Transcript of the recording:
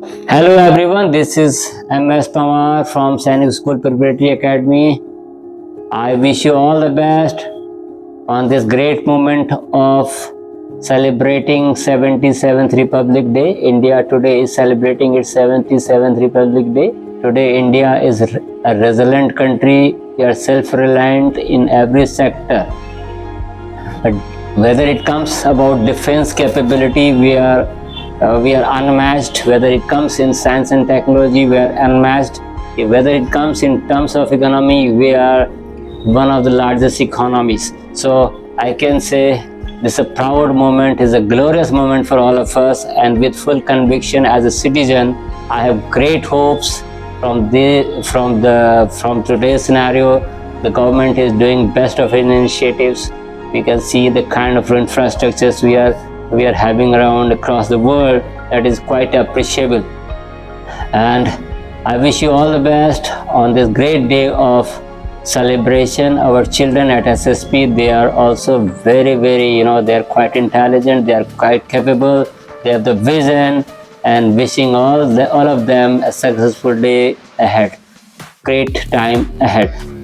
Hello everyone, this is MS Pamar from Sainik School Preparatory Academy. I wish you all the best on this great moment of celebrating 77th Republic Day. India today is celebrating its 77th Republic Day. Today India is a resilient country. We are self-reliant in every sector. But whether it comes about defense capability, we are unmatched. Whether it comes in science and technology, we are unmatched. Whether it comes in terms of economy, we are one of the largest economies. So I can say this is a proud moment, is a glorious moment for all of us, and with full conviction as a citizen, I have great hopes from today's scenario. The government is doing best of initiatives. We can see the kind of infrastructures we are having around across the world. That is quite appreciable, and I wish you all the best on this great day of celebration. Our children at SSP, they are also very they are quite intelligent, they are quite capable, they have the vision, and wishing all of them a successful day ahead, great time ahead.